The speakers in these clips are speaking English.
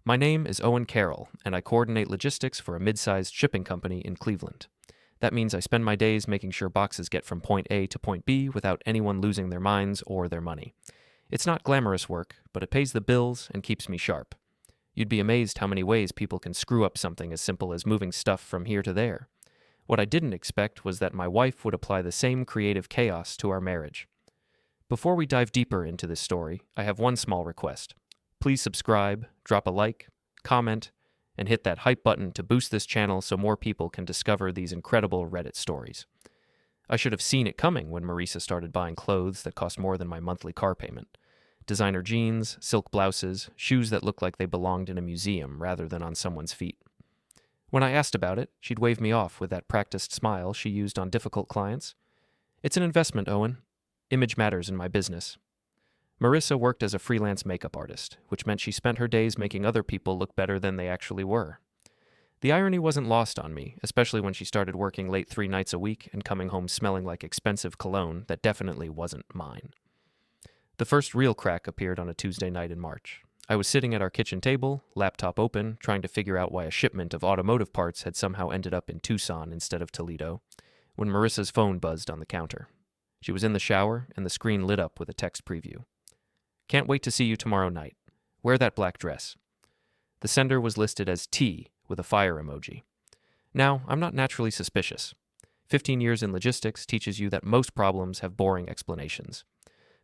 My name is Owen Kerral, and I coordinate logistics for a mid-sized shipping company in Cleveland. That means I spend my days making sure boxes get from point A to point B without anyone losing their minds or their money. It's not glamorous work, but it pays the bills and keeps me sharp. You'd be amazed how many ways people can screw up something as simple as moving stuff from here to there. What I didn't expect was that my wife would apply the same creative chaos to our marriage. Before we dive deeper into this story, I have one small request. Please subscribe, drop a like, comment, and hit that hype button to boost this channel so more people can discover these incredible Reddit stories. I should have seen it coming when Marisa started buying clothes that cost more than my monthly car payment. Designer jeans, silk blouses, shoes that looked like they belonged in a museum rather than on someone's feet. When I asked about it, she'd wave me off with that practiced smile she used on difficult clients. It's an investment, Owen. Image matters in my business. Marisa worked as a freelance makeup artist, which meant she spent her days making other people look better than they actually were. The irony wasn't lost on me, especially when she started working late 3 nights a week and coming home smelling like expensive cologne that definitely wasn't mine. The first real crack appeared on a Tuesday night in March. I was sitting at our kitchen table, laptop open, trying to figure out why a shipment of automotive parts had somehow ended up in Tucson instead of Toledo, when Marisa's phone buzzed on the counter. She was in the shower, and the screen lit up with a text preview. Can't wait to see you tomorrow night. Wear that black dress. The sender was listed as T with a fire emoji. Now, I'm not naturally suspicious. 15 years in logistics teaches you that most problems have boring explanations.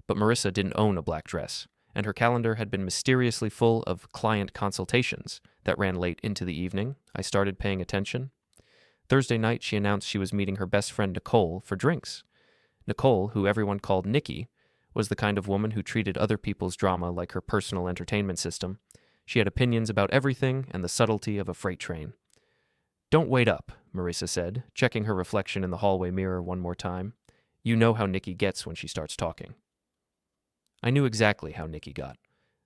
But Marisa didn't own a black dress, and her calendar had been mysteriously full of client consultations that ran late into the evening. I started paying attention. Thursday night, she announced she was meeting her best friend Nicole for drinks. Nicole, who everyone called Nikki, was the kind of woman who treated other people's drama like her personal entertainment system. She had opinions about everything and the subtlety of a freight train. Don't wait up, Marisa said, checking her reflection in the hallway mirror one more time. You know how Nikki gets when she starts talking. I knew exactly how Nikki got.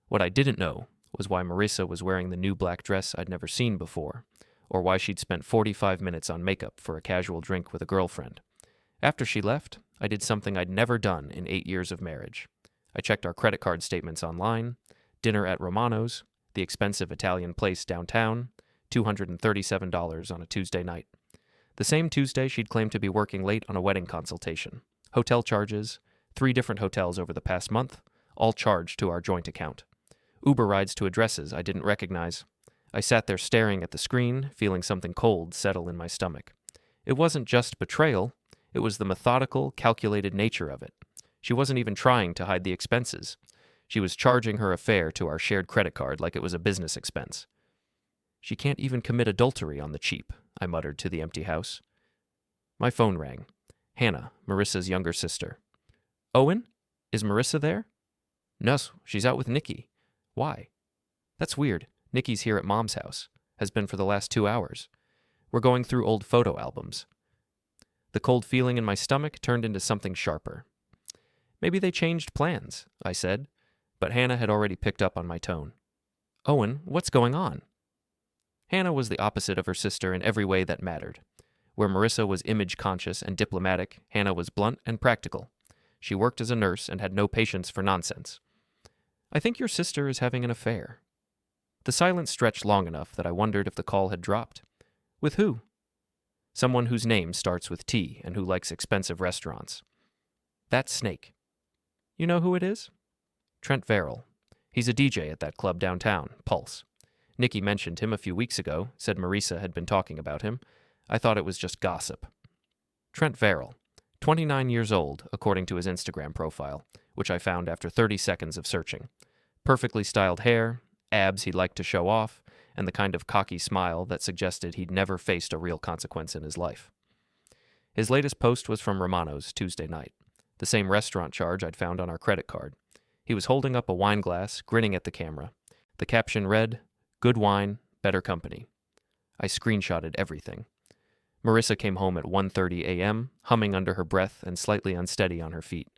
What I didn't know was why Marisa was wearing the new black dress I'd never seen before, or why she'd spent 45 minutes on makeup for a casual drink with a girlfriend. After she left, I did something I'd never done in 8 years of marriage. I checked our credit card statements online, dinner at Romano's, the expensive Italian place downtown, $237 on a Tuesday night. The same Tuesday she'd claimed to be working late on a wedding consultation. Hotel charges, 3 different hotels over the past month, all charged to our joint account. Uber rides to addresses I didn't recognize. I sat there staring at the screen, feeling something cold settle in my stomach. It wasn't just betrayal. It was the methodical, calculated nature of it. She wasn't even trying to hide the expenses. She was charging her affair to our shared credit card like it was a business expense. She can't even commit adultery on the cheap, I muttered to the empty house. My phone rang. Hannah, Marisa's younger sister. Owen? Is Marisa there? No, she's out with Nikki. Why? That's weird. Nikki's here at Mom's house. Has been for the last 2 hours. We're going through old photo albums. The cold feeling in my stomach turned into something sharper. Maybe they changed plans, I said, but Hannah had already picked up on my tone. Owen, what's going on? Hannah was the opposite of her sister in every way that mattered. Where Marisa was image-conscious and diplomatic, Hannah was blunt and practical. She worked as a nurse and had no patience for nonsense. I think your sister is having an affair. The silence stretched long enough that I wondered if the call had dropped. With who? Someone whose name starts with T and who likes expensive restaurants. That snake. You know who it is? Trent Varrel. He's a DJ at that club downtown, Pulse. Nikki mentioned him a few weeks ago, said Marisa had been talking about him. I thought it was just gossip. Trent Varrel, 29 years old, according to his Instagram profile, which I found after 30 seconds of searching. Perfectly styled hair, abs he'd like to show off, and the kind of cocky smile that suggested he'd never faced a real consequence in his life. His latest post was from Romano's Tuesday night, the same restaurant charge I'd found on our credit card. He was holding up a wine glass, grinning at the camera. The caption read, "Good wine, better company." I screenshotted everything. Marisa came home at 1:30 a.m., humming under her breath and slightly unsteady on her feet.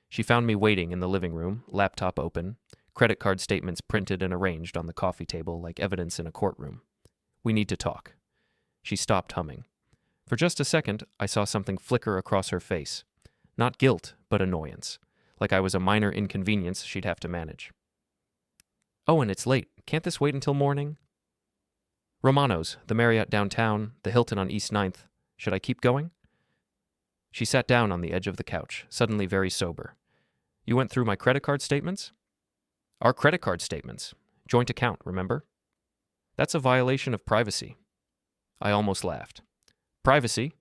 She found me waiting in the living room, laptop open, credit card statements printed and arranged on the coffee table like evidence in a courtroom. We need to talk. She stopped humming. For just a second, I saw something flicker across her face. Not guilt, but annoyance, like I was a minor inconvenience she'd have to manage. Owen, it's late. Can't this wait until morning? Romano's, the Marriott downtown, the Hilton on East Ninth. Should I keep going? She sat down on the edge of the couch, suddenly very sober. You went through my credit card statements? Our credit card statements. Joint account, remember? That's a violation of privacy. I almost laughed. Privacy?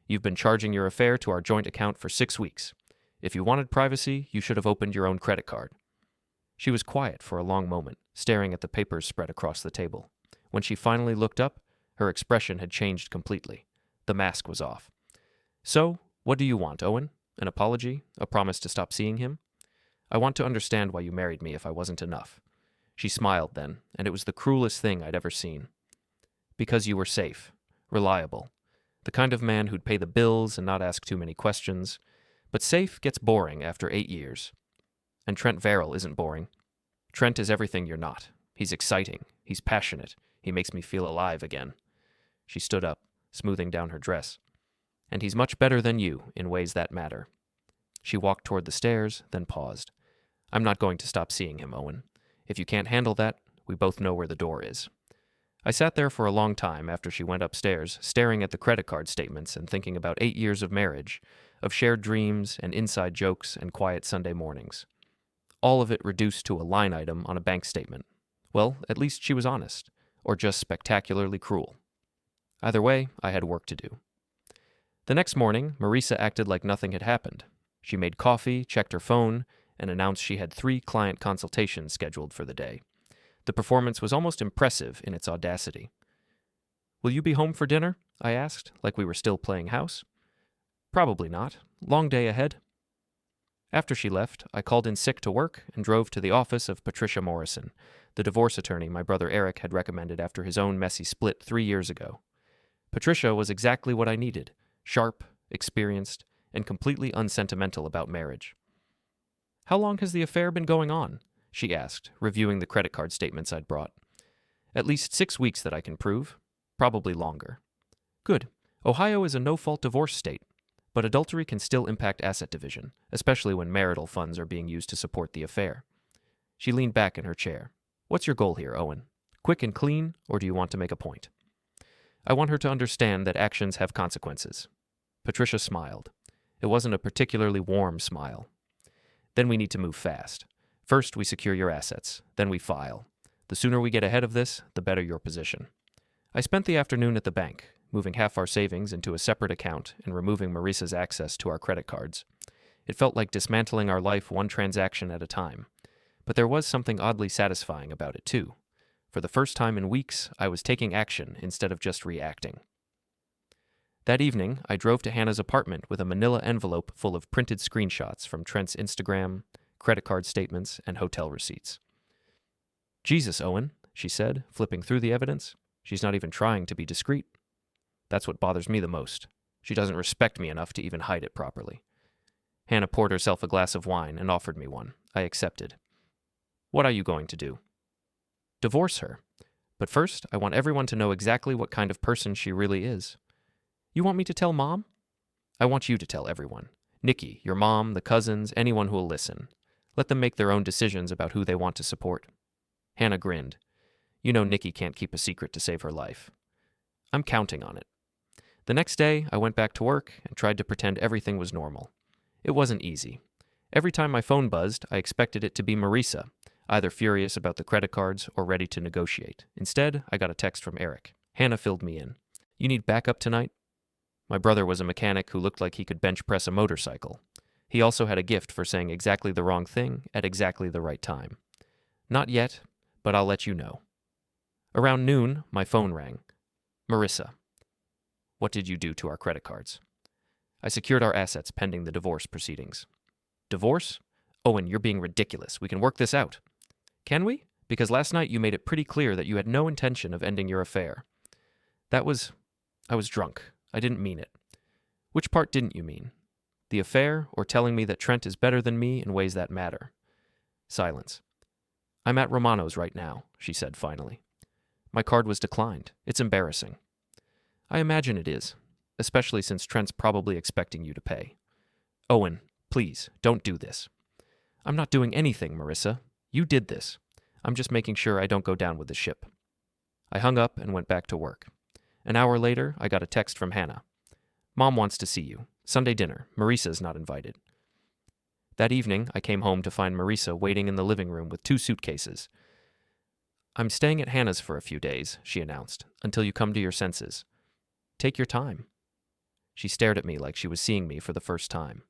You've been charging your affair to our joint account for 6 weeks. If you wanted privacy, you should have opened your own credit card. She was quiet for a long moment, staring at the papers spread across the table. When she finally looked up, her expression had changed completely. The mask was off. So, what do you want, Owen? An apology? A promise to stop seeing him? I want to understand why you married me if I wasn't enough. She smiled then, and it was the cruelest thing I'd ever seen. Because you were safe, reliable, the kind of man who'd pay the bills and not ask too many questions. But safe gets boring after 8 years. And Trent Varrel isn't boring. Trent is everything you're not. He's exciting. He's passionate. He makes me feel alive again. She stood up, smoothing down her dress. And he's much better than you in ways that matter. She walked toward the stairs, then paused. I'm not going to stop seeing him, Owen. If you can't handle that, we both know where the door is. I sat there for a long time after she went upstairs, staring at the credit card statements and thinking about 8 years of marriage, of shared dreams and inside jokes and quiet Sunday mornings. All of it reduced to a line item on a bank statement. Well, at least she was honest, or just spectacularly cruel. Either way, I had work to do. The next morning, Marisa acted like nothing had happened. She made coffee, checked her phone, and announced she had 3 client consultations scheduled for the day. The performance was almost impressive in its audacity. Will you be home for dinner? I asked, like we were still playing house. Probably not. Long day ahead. After she left, I called in sick to work and drove to the office of Patricia Morrison, the divorce attorney my brother Eric had recommended after his own messy split 3 years ago. Patricia was exactly what I needed, sharp, experienced, and completely unsentimental about marriage. How long has the affair been going on? She asked, reviewing the credit card statements I'd brought. At least 6 weeks that I can prove. Probably longer. Good. Ohio is a no-fault divorce state, but adultery can still impact asset division, especially when marital funds are being used to support the affair. She leaned back in her chair. What's your goal here, Owen? Quick and clean, or do you want to make a point? I want her to understand that actions have consequences. Patricia smiled. It wasn't a particularly warm smile. Then we need to move fast. First, we secure your assets. Then we file. The sooner we get ahead of this, the better your position. I spent the afternoon at the bank, moving half our savings into a separate account and removing Marisa's access to our credit cards. It felt like dismantling our life one transaction at a time. But there was something oddly satisfying about it, too. For the first time in weeks, I was taking action instead of just reacting. That evening, I drove to Hannah's apartment with a manila envelope full of printed screenshots from Trent's Instagram, credit card statements, and hotel receipts. Jesus, Owen, she said, flipping through the evidence. She's not even trying to be discreet. That's what bothers me the most. She doesn't respect me enough to even hide it properly. Hannah poured herself a glass of wine and offered me one. I accepted. What are you going to do? Divorce her. But first, I want everyone to know exactly what kind of person she really is. You want me to tell Mom? I want you to tell everyone. Nikki, your mom, the cousins, anyone who will listen. Let them make their own decisions about who they want to support. Hannah grinned. You know Nikki can't keep a secret to save her life. I'm counting on it. The next day, I went back to work and tried to pretend everything was normal. It wasn't easy. Every time my phone buzzed, I expected it to be Marisa, either furious about the credit cards or ready to negotiate. Instead, I got a text from Eric. Hannah filled me in. You need backup tonight? My brother was a mechanic who looked like he could bench press a motorcycle. He also had a gift for saying exactly the wrong thing at exactly the right time. Not yet, but I'll let you know. Around noon, my phone rang. Marisa. What did you do to our credit cards? I secured our assets pending the divorce proceedings. Divorce? Owen, you're being ridiculous. We can work this out. Can we? Because last night you made it pretty clear that you had no intention of ending your affair. I was drunk. I didn't mean it. Which part didn't you mean? The affair, or telling me that Trent is better than me in ways that matter? Silence. I'm at Romano's right now, she said finally. My card was declined. It's embarrassing. I imagine it is, especially since Trent's probably expecting you to pay. Owen, please, don't do this. I'm not doing anything, Marisa. You did this. I'm just making sure I don't go down with the ship. I hung up and went back to work. An hour later, I got a text from Hannah. Mom wants to see you. Sunday dinner. Marisa's not invited. That evening, I came home to find Marisa waiting in the living room with 2 suitcases. I'm staying at Hannah's for a few days, she announced, until you come to your senses. Take your time. She stared at me like she was seeing me for the first time.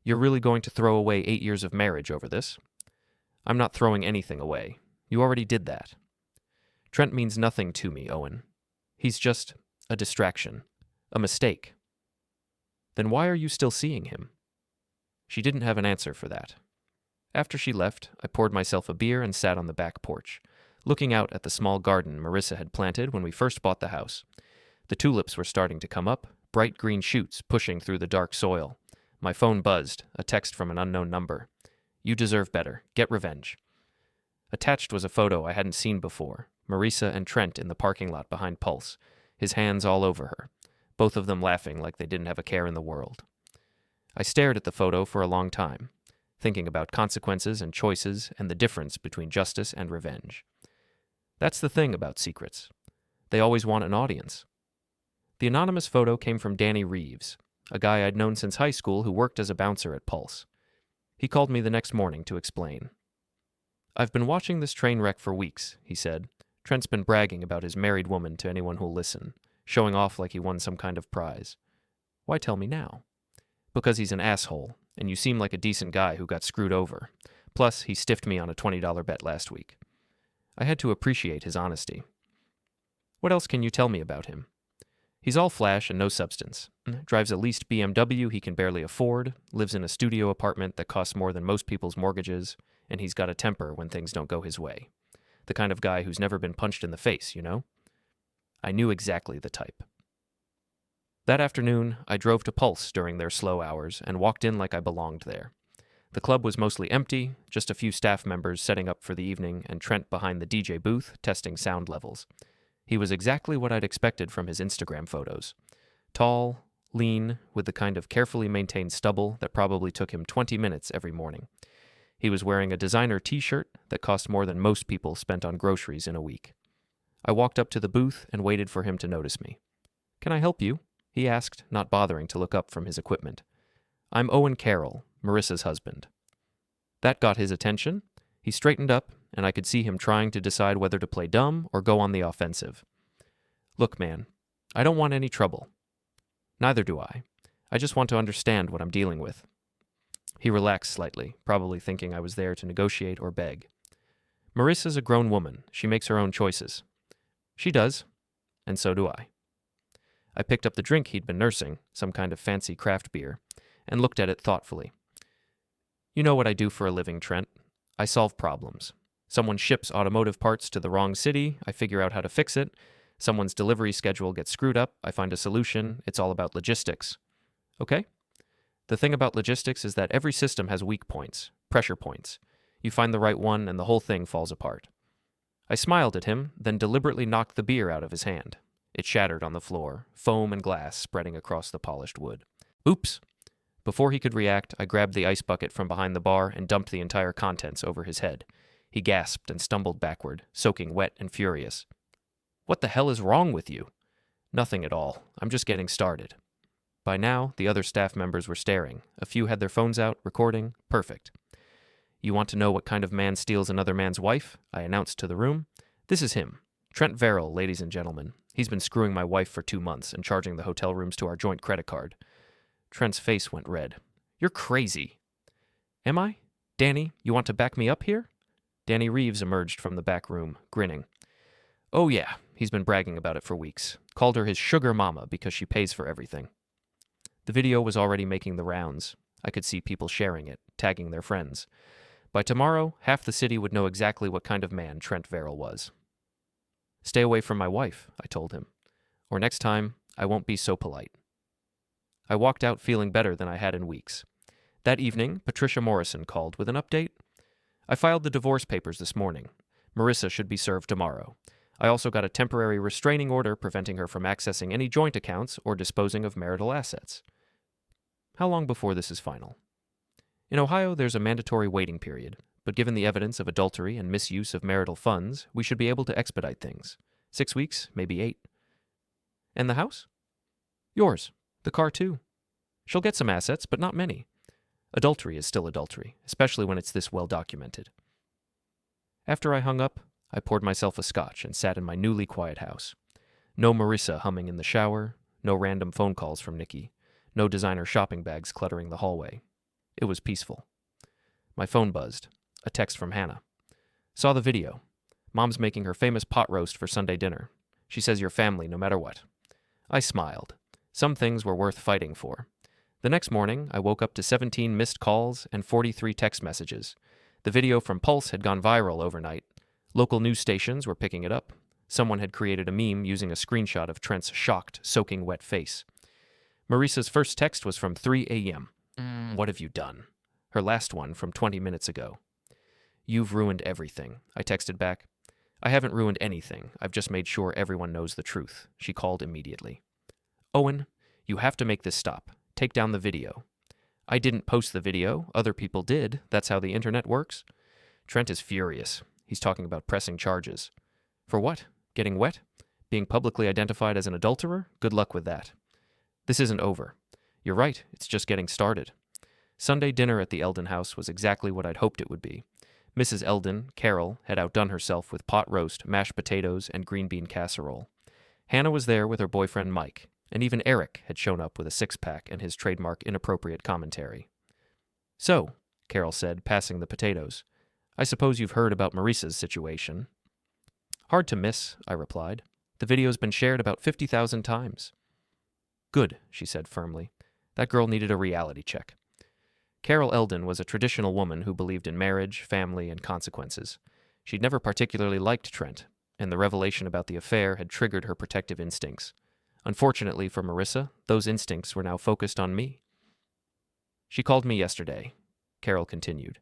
You're really going to throw away 8 years of marriage over this? I'm not throwing anything away. You already did that. Trent means nothing to me, Owen. He's just a distraction, a mistake. Then why are you still seeing him? She didn't have an answer for that. After she left, I poured myself a beer and sat on the back porch, looking out at the small garden Marisa had planted when we first bought the house. The tulips were starting to come up, bright green shoots pushing through the dark soil. My phone buzzed, a text from an unknown number. You deserve better. Get revenge. Attached was a photo I hadn't seen before, Marisa and Trent in the parking lot behind Pulse, his hands all over her, both of them laughing like they didn't have a care in the world. I stared at the photo for a long time, thinking about consequences and choices and the difference between justice and revenge. That's the thing about secrets. They always want an audience. The anonymous photo came from Danny Reeves, a guy I'd known since high school who worked as a bouncer at Pulse. He called me the next morning to explain. I've been watching this train wreck for weeks, he said. Trent's been bragging about his married woman to anyone who'll listen, showing off like he won some kind of prize. Why tell me now? Because he's an asshole, and you seem like a decent guy who got screwed over. Plus, he stiffed me on a $20 bet last week. I had to appreciate his honesty. What else can you tell me about him? He's all flash and no substance. Drives a leased BMW he can barely afford, lives in a studio apartment that costs more than most people's mortgages, and he's got a temper when things don't go his way. The kind of guy who's never been punched in the face, you know? I knew exactly the type. That afternoon, I drove to Pulse during their slow hours and walked in like I belonged there. The club was mostly empty, just a few staff members setting up for the evening and Trent behind the DJ booth testing sound levels. He was exactly what I'd expected from his Instagram photos. Tall, lean, with the kind of carefully maintained stubble that probably took him 20 minutes every morning. He was wearing a designer t-shirt that cost more than most people spent on groceries in a week. I walked up to the booth and waited for him to notice me. "Can I help you?" he asked, not bothering to look up from his equipment. "I'm Owen Kerral, Marisa's husband." That got his attention. He straightened up, and I could see him trying to decide whether to play dumb or go on the offensive. "Look, man, I don't want any trouble." "Neither do I. I just want to understand what I'm dealing with." He relaxed slightly, probably thinking I was there to negotiate or beg. "Marisa's a grown woman. She makes her own choices." "She does, and so do I." I picked up the drink he'd been nursing, some kind of fancy craft beer, and looked at it thoughtfully. "You know what I do for a living, Trent. I solve problems. Someone ships automotive parts to the wrong city, I figure out how to fix it. Someone's delivery schedule gets screwed up, I find a solution. It's all about logistics. Okay? The thing about logistics is that every system has weak points, pressure points. You find the right one and the whole thing falls apart." I smiled at him, then deliberately knocked the beer out of his hand. It shattered on the floor, foam and glass spreading across the polished wood. "Oops!" Before he could react, I grabbed the ice bucket from behind the bar and dumped the entire contents over his head. He gasped and stumbled backward, soaking wet and furious. "What the hell is wrong with you?" "Nothing at all. I'm just getting started." By now, the other staff members were staring. A few had their phones out, recording. Perfect. "You want to know what kind of man steals another man's wife?" I announced to the room. "This is him. Trent Varrel, ladies and gentlemen. He's been screwing my wife for 2 months and charging the hotel rooms to our joint credit card." Trent's face went red. "You're crazy." "Am I? Danny, you want to back me up here?" Danny Reeves emerged from the back room, grinning. "Oh yeah, he's been bragging about it for weeks. Called her his sugar mama because she pays for everything." The video was already making the rounds. I could see people sharing it, tagging their friends. By tomorrow, half the city would know exactly what kind of man Trent Varrel was. "Stay away from my wife," I told him. "Or next time, I won't be so polite." I walked out feeling better than I had in weeks. That evening, Patricia Morrison called with an update. "I filed the divorce papers this morning. Marisa should be served tomorrow. I also got a temporary restraining order preventing her from accessing any joint accounts or disposing of marital assets." "How long before this is final?" "In Ohio, there's a mandatory waiting period, but given the evidence of adultery and misuse of marital funds, we should be able to expedite things. 6 weeks, maybe 8. And the house? Yours. The car, too. She'll get some assets, but not many. Adultery is still adultery, especially when it's this well documented. After I hung up, I poured myself a scotch and sat in my newly quiet house. No Marisa humming in the shower, no random phone calls from Nikki, no designer shopping bags cluttering the hallway. It was peaceful. My phone buzzed. A text from Hannah. Saw the video. Mom's making her famous pot roast for Sunday dinner. She says you're family no matter what. I smiled. Some things were worth fighting for. The next morning, I woke up to 17 missed calls and 43 text messages. The video from Pulse had gone viral overnight. Local news stations were picking it up. Someone had created a meme using a screenshot of Trent's shocked, soaking wet face. Marisa's first text was from 3 a.m. What have you done? Her last one from 20 minutes ago. You've ruined everything, I texted back. I haven't ruined anything. I've just made sure everyone knows the truth. She called immediately. Owen, you have to make this stop. Take down the video. I didn't post the video. Other people did. That's how the internet works. Trent is furious. He's talking about pressing charges. For what? Getting wet? Being publicly identified as an adulterer? Good luck with that. This isn't over. You're right. It's just getting started. Sunday dinner at the Eldon house was exactly what I'd hoped it would be. Mrs. Eldon, Kerral, had outdone herself with pot roast, mashed potatoes, and green bean casserole. Hannah was there with her boyfriend Mike, and even Eric had shown up with a six-pack and his trademark inappropriate commentary. So, Kerral said, passing the potatoes, I suppose you've heard about Marisa's situation. Hard to miss, I replied. The video's been shared about 50,000 times. Good, she said firmly. That girl needed a reality check. Kerral Eldon was a traditional woman who believed in marriage, family, and consequences. She'd never particularly liked Trent, and the revelation about the affair had triggered her protective instincts. Unfortunately for Marisa, those instincts were now focused on me. She called me yesterday, Kerral continued,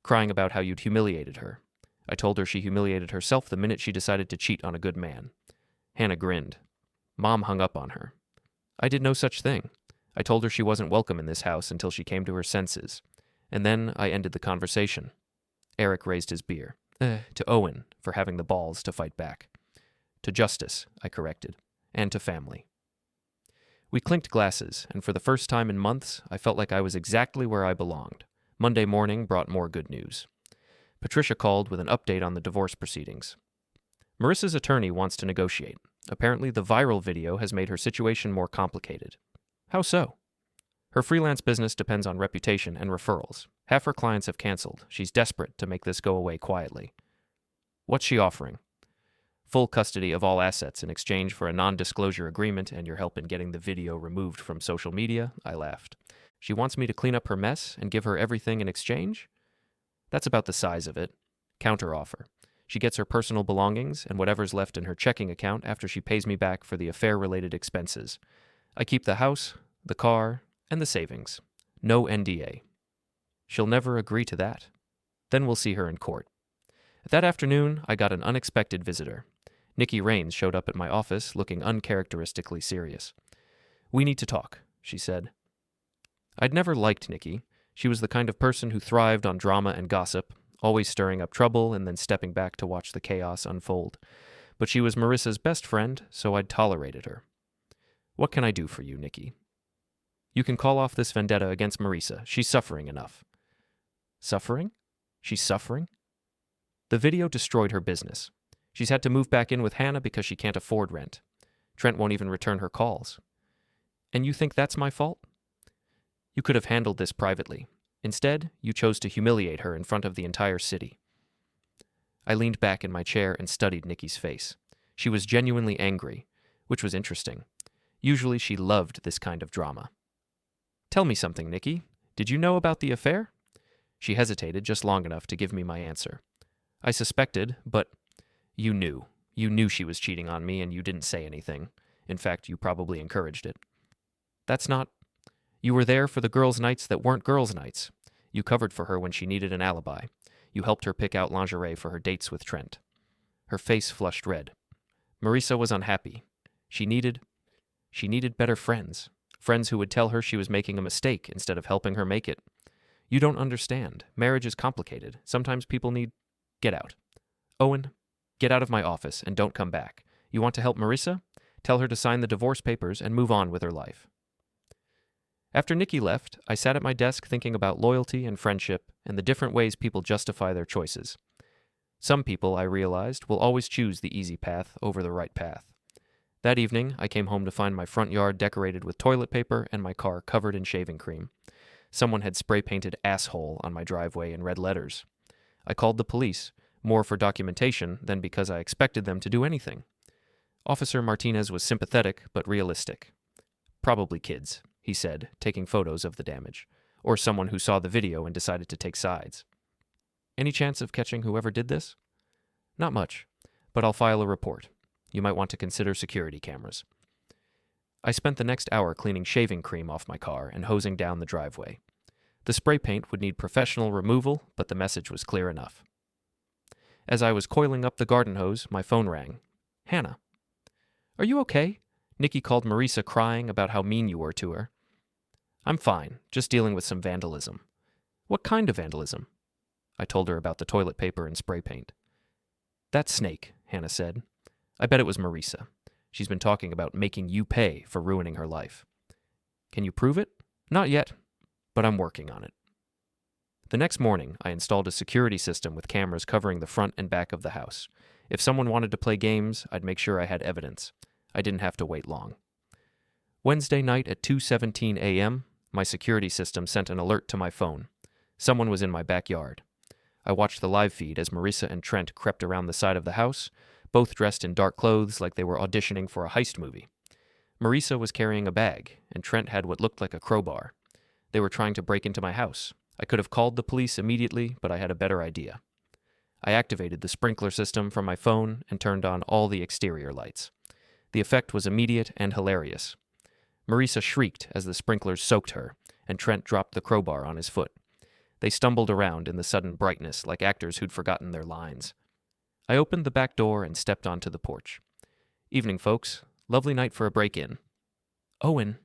crying about how you'd humiliated her. I told her she humiliated herself the minute she decided to cheat on a good man. Hannah grinned. Mom hung up on her. I did no such thing. I told her she wasn't welcome in this house until she came to her senses. And then I ended the conversation. Eric raised his beer. To Owen for having the balls to fight back. To justice, I corrected. And to family. We clinked glasses, and for the first time in months, I felt like I was exactly where I belonged. Monday morning brought more good news. Patricia called with an update on the divorce proceedings. Marisa's attorney wants to negotiate. Apparently, the viral video has made her situation more complicated. How so? Her freelance business depends on reputation and referrals. Half her clients have canceled. She's desperate to make this go away quietly. What's she offering? Full custody of all assets in exchange for a non-disclosure agreement and your help in getting the video removed from social media, I laughed. She wants me to clean up her mess and give her everything in exchange? That's about the size of it. Counteroffer. She gets her personal belongings and whatever's left in her checking account after she pays me back for the affair-related expenses. I keep the house, the car, and the savings. No NDA. She'll never agree to that. Then we'll see her in court. That afternoon, I got an unexpected visitor. Nikki Raines showed up at my office looking uncharacteristically serious. We need to talk, she said. I'd never liked Nikki. She was the kind of person who thrived on drama and gossip, always stirring up trouble and then stepping back to watch the chaos unfold. But she was Marisa's best friend, so I'd tolerated her. What can I do for you, Nikki? You can call off this vendetta against Marisa. She's suffering enough. Suffering? She's suffering? The video destroyed her business. She's had to move back in with Hannah because she can't afford rent. Trent won't even return her calls. And you think that's my fault? You could have handled this privately. Instead, you chose to humiliate her in front of the entire city. I leaned back in my chair and studied Nikki's face. She was genuinely angry, which was interesting. Usually she loved this kind of drama. Tell me something, Nikki. Did you know about the affair? She hesitated just long enough to give me my answer. I suspected, but you knew. You knew she was cheating on me and you didn't say anything. In fact, you probably encouraged it. That's not... You were there for the girls' nights that weren't girls' nights. You covered for her when she needed an alibi. You helped her pick out lingerie for her dates with Trent. Her face flushed red. Marisa was unhappy. She needed better friends. Friends who would tell her she was making a mistake instead of helping her make it. You don't understand. Marriage is complicated. Sometimes people need... Get out. Owen, get out of my office and don't come back. You want to help Marisa? Tell her to sign the divorce papers and move on with her life. After Nikki left, I sat at my desk thinking about loyalty and friendship and the different ways people justify their choices. Some people, I realized, will always choose the easy path over the right path. That evening, I came home to find my front yard decorated with toilet paper and my car covered in shaving cream. Someone had spray-painted "asshole" on my driveway in red letters. I called the police, more for documentation than because I expected them to do anything. Officer Martinez was sympathetic but realistic. Probably kids, he said, taking photos of the damage, or someone who saw the video and decided to take sides. Any chance of catching whoever did this? Not much, but I'll file a report. You might want to consider security cameras. I spent the next hour cleaning shaving cream off my car and hosing down the driveway. The spray paint would need professional removal, but the message was clear enough. As I was coiling up the garden hose, my phone rang. Hannah. Are you okay? Nikki called Marisa crying about how mean you were to her. I'm fine, just dealing with some vandalism. What kind of vandalism? I told her about the toilet paper and spray paint. That snake, Hannah said. I bet it was Marisa. She's been talking about making you pay for ruining her life. Can you prove it? Not yet, but I'm working on it. The next morning, I installed a security system with cameras covering the front and back of the house. If someone wanted to play games, I'd make sure I had evidence. I didn't have to wait long. Wednesday night at 2:17 a.m., my security system sent an alert to my phone. Someone was in my backyard. I watched the live feed as Marisa and Trent crept around the side of the house, both dressed in dark clothes like they were auditioning for a heist movie. Marisa was carrying a bag, and Trent had what looked like a crowbar. They were trying to break into my house. I could have called the police immediately, but I had a better idea. I activated the sprinkler system from my phone and turned on all the exterior lights. The effect was immediate and hilarious. Marisa shrieked as the sprinklers soaked her, and Trent dropped the crowbar on his foot. They stumbled around in the sudden brightness like actors who'd forgotten their lines. I opened the back door and stepped onto the porch. Evening, folks. Lovely night for a break-in. Owen.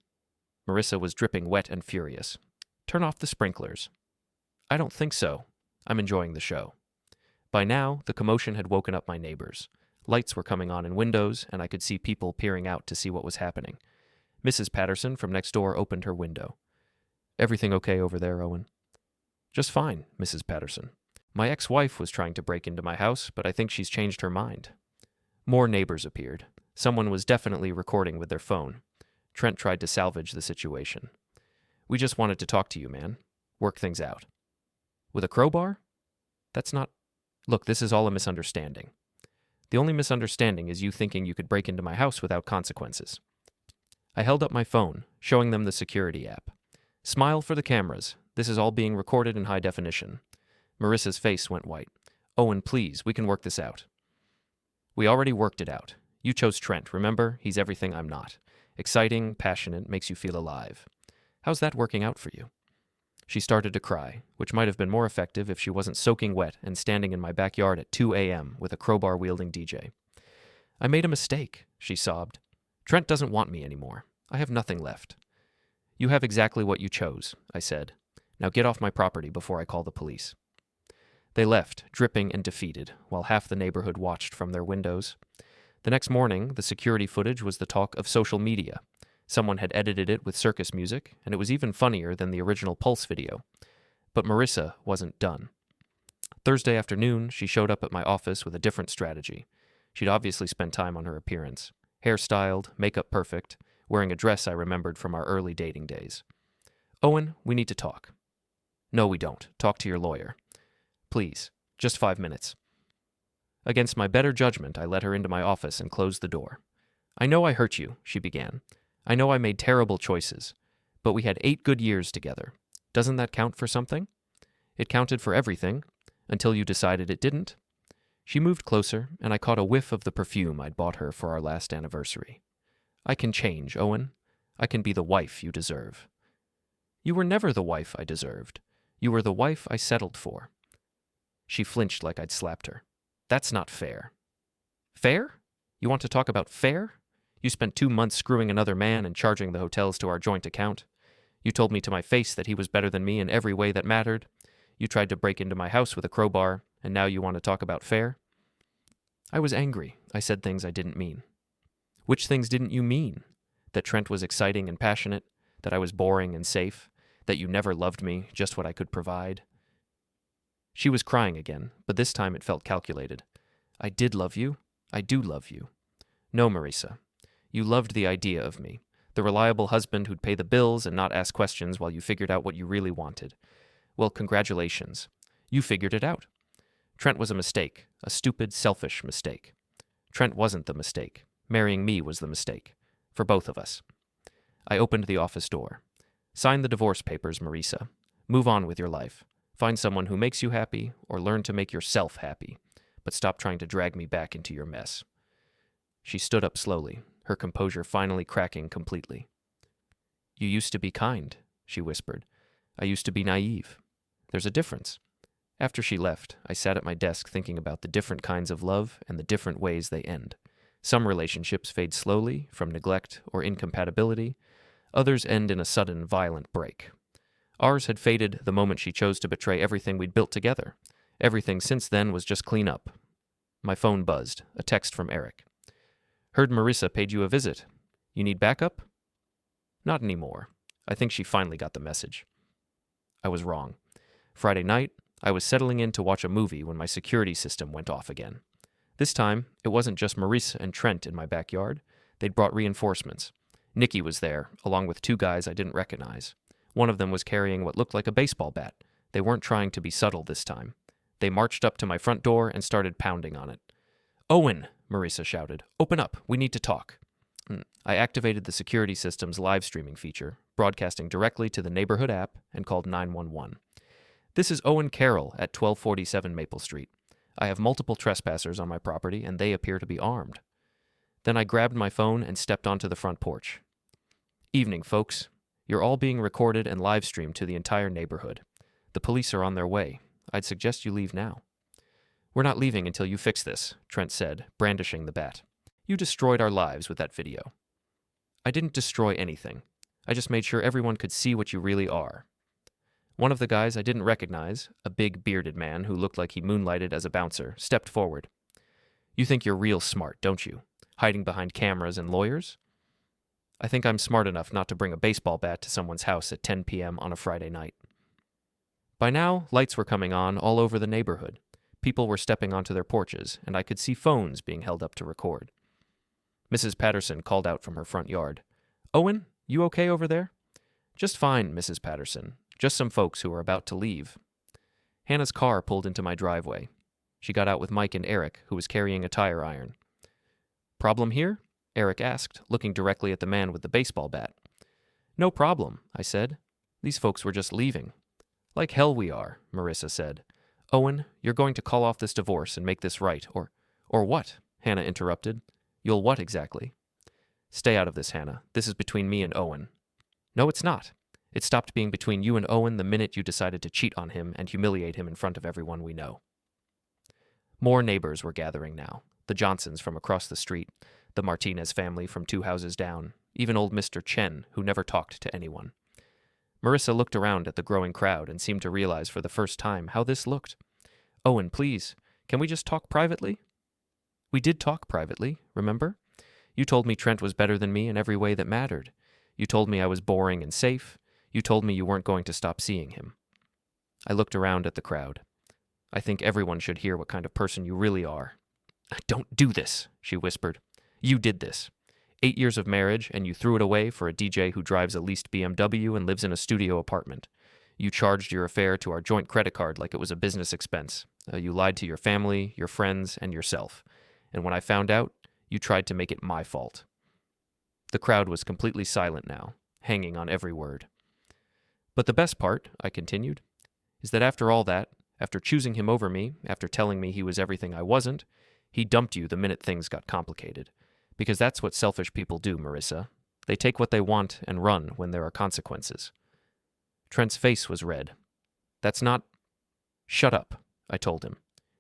Marisa was dripping wet and furious. Turn off the sprinklers. I don't think so. I'm enjoying the show. By now, the commotion had woken up my neighbors. Lights were coming on in windows, and I could see people peering out to see what was happening. Mrs. Patterson from next door opened her window. Everything okay over there, Owen? Just fine, Mrs. Patterson. My ex-wife was trying to break into my house, but I think she's changed her mind. More neighbors appeared. Someone was definitely recording with their phone. Trent tried to salvage the situation. We just wanted to talk to you, man. Work things out. With a crowbar? That's not... Look, this is all a misunderstanding. The only misunderstanding is you thinking you could break into my house without consequences. I held up my phone, showing them the security app. Smile for the cameras. This is all being recorded in high definition. Marissa's face went white. Owen, please, we can work this out. We already worked it out. You chose Trent, remember? He's everything I'm not. Exciting, passionate, makes you feel alive. How's that working out for you? She started to cry, which might have been more effective if she wasn't soaking wet and standing in my backyard at 2 a.m. with a crowbar-wielding DJ. I made a mistake, she sobbed. Trent doesn't want me anymore. I have nothing left. You have exactly what you chose, I said. Now get off my property before I call the police. They left, dripping and defeated, while half the neighborhood watched from their windows. The next morning, the security footage was the talk of social media. Someone had edited it with circus music, and it was even funnier than the original Pulse video. But Marisa wasn't done. Thursday afternoon, she showed up at my office with a different strategy. She'd obviously spent time on her appearance. Hairstyled, makeup perfect, wearing a dress I remembered from our early dating days. Owen, we need to talk. No, we don't. Talk to your lawyer. Please, just 5 minutes. Against my better judgment, I led her into my office and closed the door. I know I hurt you, she began. I know I made terrible choices, but we had 8 good years together. Doesn't that count for something? It counted for everything, until you decided it didn't. She moved closer, and I caught a whiff of the perfume I'd bought her for our last anniversary. I can change, Owen. I can be the wife you deserve. You were never the wife I deserved. You were the wife I settled for. She flinched like I'd slapped her. That's not fair. Fair? You want to talk about fair? You spent 2 months screwing another man and charging the hotels to our joint account. You told me to my face that he was better than me in every way that mattered. You tried to break into my house with a crowbar, and now you want to talk about fair? I was angry. I said things I didn't mean. Which things didn't you mean? That Trent was exciting and passionate, that I was boring and safe, that you never loved me, just what I could provide. She was crying again, but this time it felt calculated. I did love you. I do love you. No, Marisa. You loved the idea of me, the reliable husband who'd pay the bills and not ask questions while you figured out what you really wanted. Well, congratulations. You figured it out. Trent was a mistake, a stupid, selfish mistake. Trent wasn't the mistake. Marrying me was the mistake. For both of us. I opened the office door. Sign the divorce papers, Marisa. Move on with your life. Find someone who makes you happy, or learn to make yourself happy. But stop trying to drag me back into your mess. She stood up slowly, her composure finally cracking completely. You used to be kind, she whispered. I used to be naive. There's a difference. After she left, I sat at my desk thinking about the different kinds of love and the different ways they end. Some relationships fade slowly from neglect or incompatibility. Others end in a sudden, violent break. Ours had faded the moment she chose to betray everything we'd built together. Everything since then was just clean up. My phone buzzed, a text from Eric. Heard Marisa paid you a visit. You need backup? Not anymore. I think she finally got the message. I was wrong. Friday night, I was settling in to watch a movie when my security system went off again. This time, it wasn't just Marisa and Trent in my backyard. They'd brought reinforcements. Nikki was there, along with two guys I didn't recognize. One of them was carrying what looked like a baseball bat. They weren't trying to be subtle this time. They marched up to my front door and started pounding on it. Owen, Marisa shouted. Open up. We need to talk. I activated the security system's live streaming feature, broadcasting directly to the neighborhood app, and called 911. This is Owen Kerral at 1247 Maple Street. I have multiple trespassers on my property, and they appear to be armed. Then I grabbed my phone and stepped onto the front porch. Evening, folks. You're all being recorded and live streamed to the entire neighborhood. The police are on their way. I'd suggest you leave now. We're not leaving until you fix this, Trent said, brandishing the bat. You destroyed our lives with that video. I didn't destroy anything. I just made sure everyone could see what you really are. One of the guys I didn't recognize, a big bearded man who looked like he moonlighted as a bouncer, stepped forward. You think you're real smart, don't you? Hiding behind cameras and lawyers? I think I'm smart enough not to bring a baseball bat to someone's house at 10 p.m. on a Friday night. By now, lights were coming on all over the neighborhood. People were stepping onto their porches, and I could see phones being held up to record. Mrs. Patterson called out from her front yard. Owen, you okay over there? Just fine, Mrs. Patterson. Just some folks who were about to leave. Hannah's car pulled into my driveway. She got out with Mike and Eric, who was carrying a tire iron. Problem here? Eric asked, looking directly at the man with the baseball bat. No problem, I said. These folks were just leaving. Like hell we are, Marisa said. Owen, you're going to call off this divorce and make this right, or what? Hannah interrupted. You'll what exactly? Stay out of this, Hannah. This is between me and Owen. No, it's not. It stopped being between you and Owen the minute you decided to cheat on him and humiliate him in front of everyone we know. More neighbors were gathering now. The Johnsons from across the street, the Martinez family from 2 houses down, even old Mr. Chen, who never talked to anyone. Marisa looked around at the growing crowd and seemed to realize for the first time how this looked. Owen, please, can we just talk privately? We did talk privately, remember? You told me Trent was better than me in every way that mattered. You told me I was boring and safe. You told me you weren't going to stop seeing him. I looked around at the crowd. I think everyone should hear what kind of person you really are. Don't do this, she whispered. You did this. 8 years of marriage, and you threw it away for a DJ who drives a leased BMW and lives in a studio apartment. You charged your affair to our joint credit card like it was a business expense. You lied to your family, your friends, and yourself. And when I found out, you tried to make it my fault. The crowd was completely silent now, hanging on every word. But the best part, I continued, is that after all that, after choosing him over me, after telling me he was everything I wasn't, he dumped you the minute things got complicated. Because that's what selfish people do, Marisa. They take what they want and run when there are consequences. Trent's face was red. That's not... Shut up, I told him.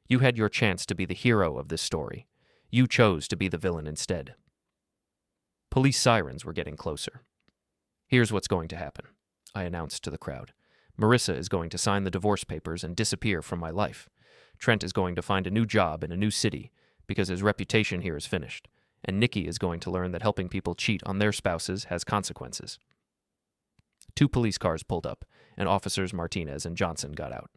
You had your chance to be the hero of this story. You chose to be the villain instead. Police sirens were getting closer. Here's what's going to happen. I announced to the crowd. Marisa is going to sign the divorce papers and disappear from my life. Trent is going to find a new job in a new city because his reputation here is finished. And Nikki is going to learn that helping people cheat on their spouses has consequences. 2 police cars pulled up, and officers Martinez and Johnson got out.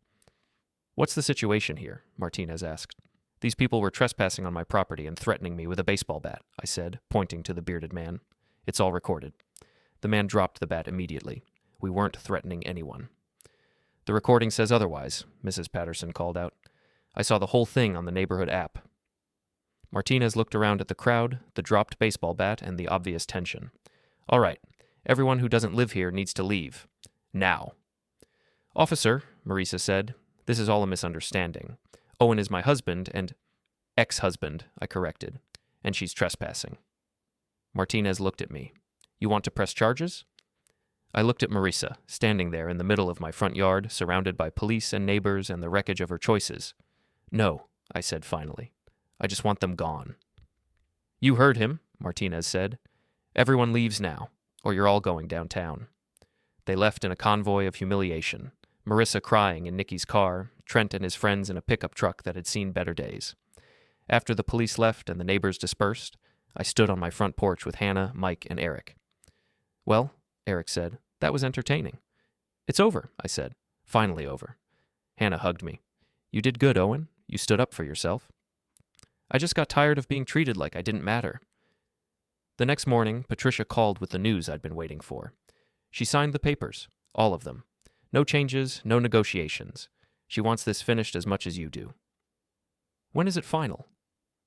"What's the situation here?" Martinez asked. "These people were trespassing on my property and threatening me with a baseball bat," I said, pointing to the bearded man. "It's all recorded." The man dropped the bat immediately. "We weren't threatening anyone." "The recording says otherwise," Mrs. Patterson called out. "I saw the whole thing on the neighborhood app." Martinez looked around at the crowd, the dropped baseball bat, and the obvious tension. "All right, everyone who doesn't live here needs to leave. Now." "Officer," Marisa said, "this is all a misunderstanding. Owen is my husband and—" "Ex-husband," I corrected, "and she's trespassing." Martinez looked at me. "You want to press charges?" I looked at Marisa, standing there in the middle of my front yard, surrounded by police and neighbors and the wreckage of her choices. "No," I said finally. "I just want them gone." "You heard him," Martinez said. "Everyone leaves now, or you're all going downtown." They left in a convoy of humiliation, Marisa crying in Nikki's car, Trent and his friends in a pickup truck that had seen better days. After the police left and the neighbors dispersed, I stood on my front porch with Hannah, Mike, and Eric. "Well," Eric said, "that was entertaining." "It's over," I said. "Finally over." Hannah hugged me. "You did good, Owen. You stood up for yourself." "I just got tired of being treated like I didn't matter." The next morning, Patricia called with the news I'd been waiting for. She signed the papers, all of them. No changes, no negotiations. She wants this finished as much as you do. "When is it final?"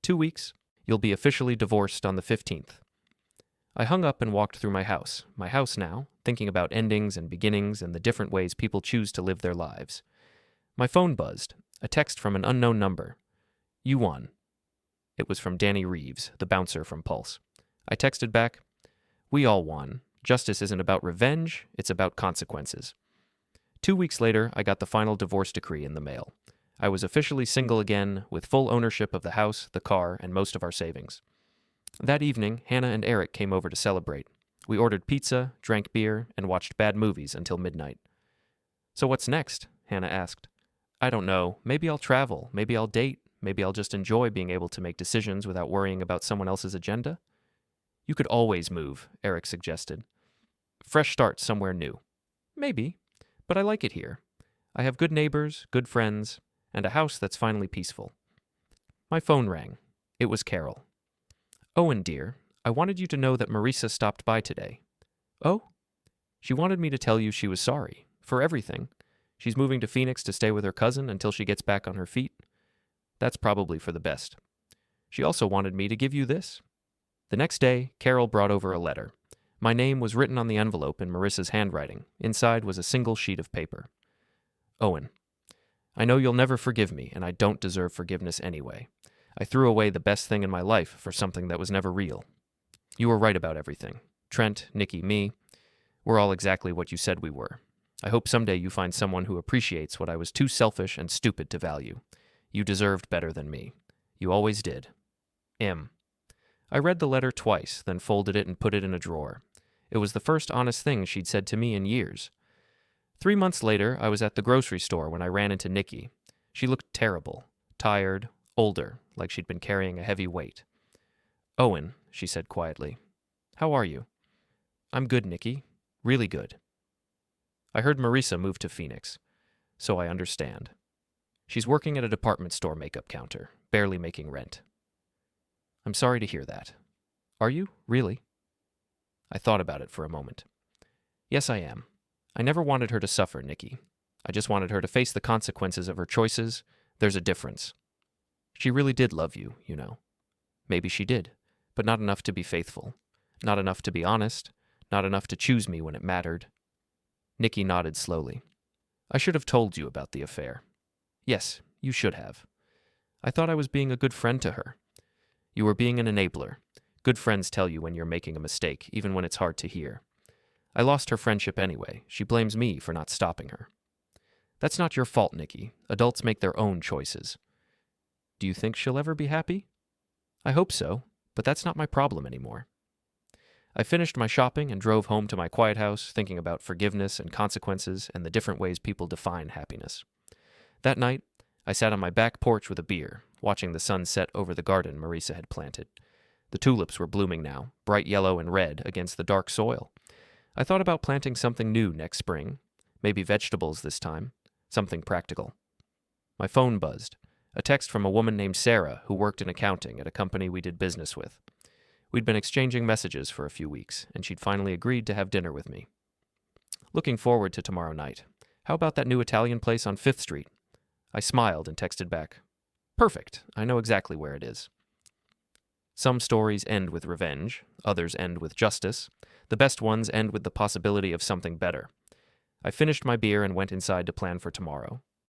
2 weeks. You'll be officially divorced on the 15th. I hung up and walked through my house now, thinking about endings and beginnings and the different ways people choose to live their lives. My phone buzzed, a text from an unknown number. "You won." It was from Danny Reeves, the bouncer from Pulse. I texted back, "We all won. Justice isn't about revenge, it's about consequences." 2 weeks later, I got the final divorce decree in the mail. I was officially single again, with full ownership of the house, the car, and most of our savings. That evening, Hannah and Eric came over to celebrate. We ordered pizza, drank beer, and watched bad movies until midnight. "So what's next?" Hannah asked. "I don't know. Maybe I'll travel. Maybe I'll date. Maybe I'll just enjoy being able to make decisions without worrying about someone else's agenda." "You could always move," Eric suggested. "Fresh start somewhere new." "Maybe. But I like it here. I have good neighbors, good friends, and a house that's finally peaceful." My phone rang. It was Kerral. "Owen, dear, I wanted you to know that Marisa stopped by today." "Oh?" "She wanted me to tell you she was sorry. For everything. She's moving to Phoenix to stay with her cousin until she gets back on her feet. That's probably for the best. She also wanted me to give you this." The next day, Kerral brought over a letter. My name was written on the envelope in Marissa's handwriting. Inside was a single sheet of paper. "Owen, I know you'll never forgive me, and I don't deserve forgiveness anyway. I threw away the best thing in my life for something that was never real. You were right about everything. Trent, Nikki, me. We're all exactly what you said we were. I hope someday you find someone who appreciates what I was too selfish and stupid to value. You deserved better than me. You always did. M." I read the letter twice, then folded it and put it in a drawer. It was the first honest thing she'd said to me in years. 3 months later, I was at the grocery store when I ran into Nikki. She looked terrible, tired, older, like she'd been carrying a heavy weight. "Owen," she said quietly. "How are you?" "I'm good, Nikki. Really good." I heard Marisa moved to Phoenix, so I understand. She's working at a department store makeup counter, barely making rent. I'm sorry to hear that. Are you, really? I thought about it for a moment. Yes, I am. I never wanted her to suffer, Nikki. I just wanted her to face the consequences of her choices. There's a difference. She really did love you, you know. Maybe she did, but not enough to be faithful. Not enough to be honest. Not enough to choose me when it mattered. Nikki nodded slowly. I should have told you about the affair. Yes, you should have. I thought I was being a good friend to her. You were being an enabler. Good friends tell you when you're making a mistake, even when it's hard to hear. I lost her friendship anyway. She blames me for not stopping her. That's not your fault, Nikki. Adults make their own choices. Do you think she'll ever be happy? I hope so, but that's not my problem anymore. I finished my shopping and drove home to my quiet house, thinking about forgiveness and consequences and the different ways people define happiness. That night, I sat on my back porch with a beer, watching the sun set over the garden Marisa had planted. The tulips were blooming now, bright yellow and red against the dark soil. I thought about planting something new next spring, maybe vegetables this time, something practical. My phone buzzed, a text from a woman named Sarah who worked in accounting at a company we did business with. We'd been exchanging messages for a few weeks, and she'd finally agreed to have dinner with me. Looking forward to tomorrow night. How about that new Italian place on 5th Street? I smiled and texted back, "Perfect, I know exactly where it is." Some stories end with revenge, others end with justice. The best ones end with the possibility of something better. I finished my beer and went inside to plan for tomorrow.